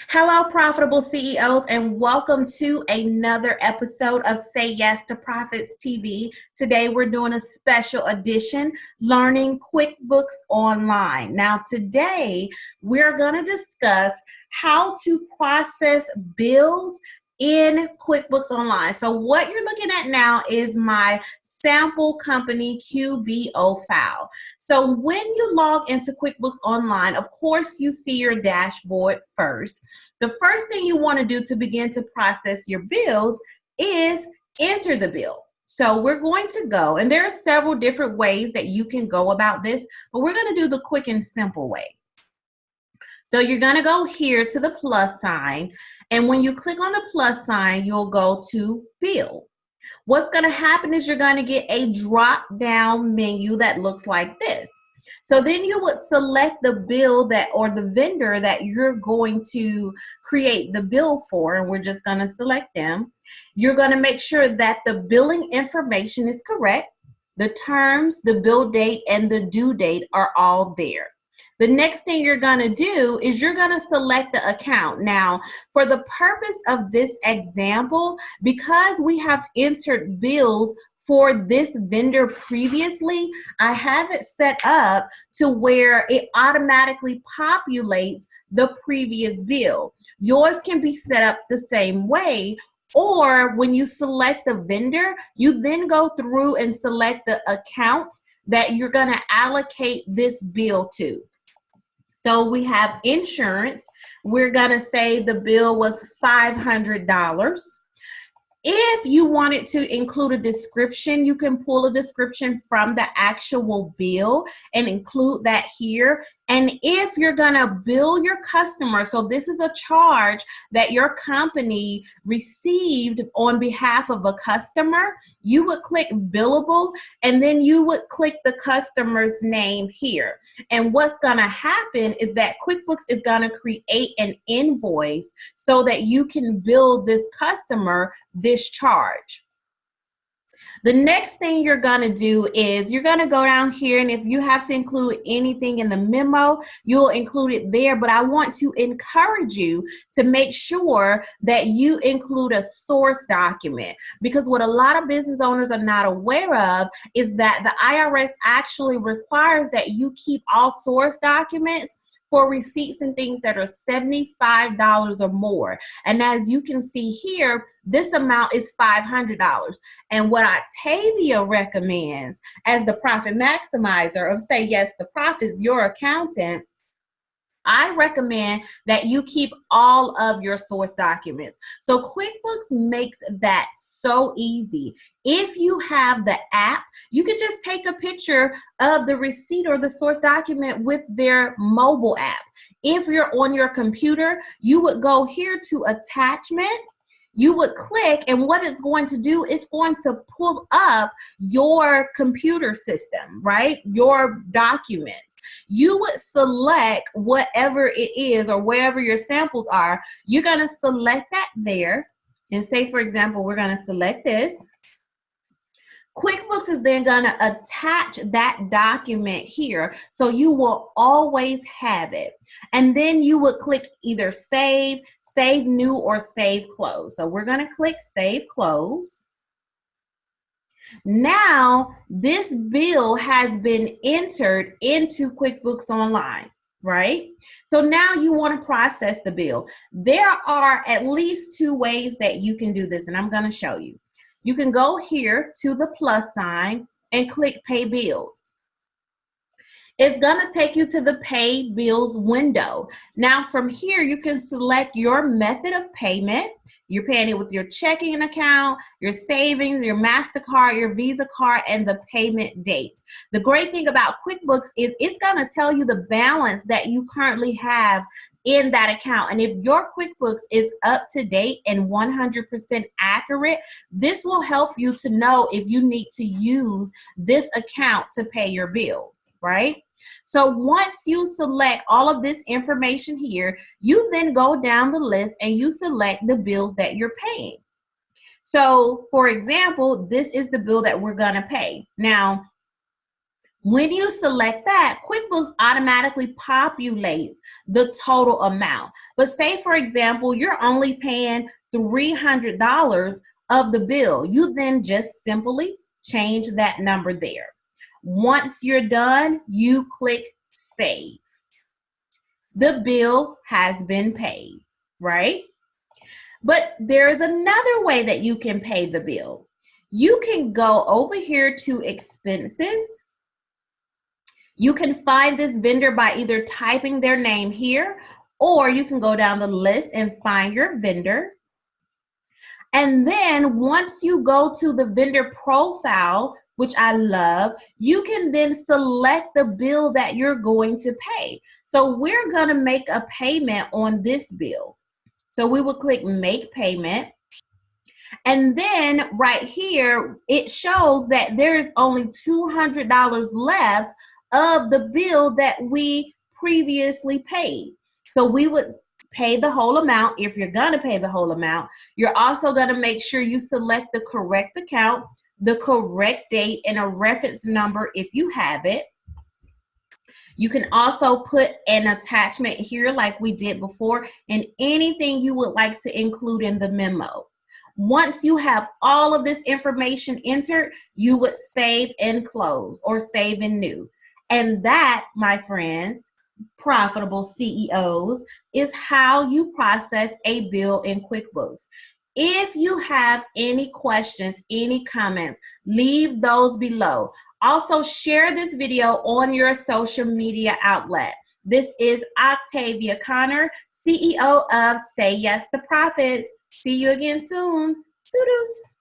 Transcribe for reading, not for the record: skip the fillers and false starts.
Hello, profitable CEOs, and welcome to another episode of Say Yes to Profits TV. Today, we're doing a special edition, Learning QuickBooks Online. Now, today, we're going to discuss how to process bills in QuickBooks Online. So what you're looking at now is my sample company QBO file. So when you log into QuickBooks Online, of course, you see your dashboard first. The first thing you want to do to begin to process your bills is enter the bill. So we're going to go, and there are several different ways that you can go about this, but we're going to do the quick and simple way. So you're going to go here to the plus sign, and when you click on the plus sign, you'll go to bill. What's going to happen is you're going to get a drop down menu that looks like this. So then you would select the bill or the vendor that you're going to create the bill for, and we're just going to select them. You're going to make sure that the billing information is correct. The terms, the bill date, and the due date are all there. The next thing you're going to do is you're going to select the account. Now, for the purpose of this example, because we have entered bills for this vendor previously, I have it set up to where it automatically populates the previous bill. Yours can be set up the same way, or when you select the vendor, you then go through and select the account that you're going to allocate this bill to. So we have insurance. We're going to say the bill was $500. If you wanted to include a description, you can pull a description from the actual bill and include that here. And if you're going to bill your customer, so this is a charge that your company received on behalf of a customer, you would click billable, and then you would click the customer's name here. And what's going to happen is that QuickBooks is going to create an invoice so that you can bill this customer this charge. The next thing you're going to do is you're going to go down here, and if you have to include anything in the memo, you'll include it there. But I want to encourage you to make sure that you include a source document, because what a lot of business owners are not aware of is that the IRS actually requires that you keep all source documents for receipts and things that are $75 or more. And as you can see here, this amount is $500. And what Octavia recommends as the profit maximizer of Say Yes to Profits, your accountant, I recommend that you keep all of your source documents. So QuickBooks makes that so easy. If you have the app, you can just take a picture of the receipt or the source document with their mobile app. If you're on your computer, you would go here to attachment. You would click, and what it's going to do, it's going to pull up your computer system, right? Your documents. You would select whatever it is or wherever your samples are. You're going to select that there. And say, for example, we're going to select this. QuickBooks is then going to attach that document here, so you will always have it. And then you would click either save, save new, or save close. So we're going to click save close. Now, this bill has been entered into QuickBooks Online, right? So now you want to process the bill. There are at least two ways that you can do this, and I'm going to show you. You can go here to the plus sign and click Pay Bills. It's going to take you to the Pay Bills window. Now from here, you can select your method of payment. You're paying it with your checking account, your savings, your MasterCard, your Visa card, and the payment date. The great thing about QuickBooks is it's going to tell you the balance that you currently have in that account. And if your QuickBooks is up to date and 100% accurate, this will help you to know if you need to use this account to pay your bills, right? So once you select all of this information here, you then go down the list and you select the bills that you're paying. So for example, this is the bill that we're going to pay. Now, When you select that, QuickBooks automatically populates the total amount. But say, for example, you're only paying $300 of the bill. You then just simply change that number there. Once you're done, you click Save. The bill has been paid, right? But there is another way that you can pay the bill. You can go over here to Expenses. You can find this vendor by either typing their name here, or you can go down the list and find your vendor. And then once you go to the vendor profile, which I love, you can then select the bill that you're going to pay. So we're going to make a payment on this bill. So we will click Make Payment. And then right here, it shows that there's only $200 left of the bill that we previously paid. So we would pay the whole amount if you're going to pay the whole amount. You're also going to make sure you select the correct account, the correct date, and a reference number if you have it. You can also put an attachment here like we did before, and anything you would like to include in the memo. Once you have all of this information entered, you would save and close or save and new. And that, my friends, profitable CEOs, is how you process a bill in QuickBooks. If you have any questions, any comments, leave those below. Also, share this video on your social media outlet. This is Octavia Connor, CEO of Say Yes to Profits. See you again soon. Toodles.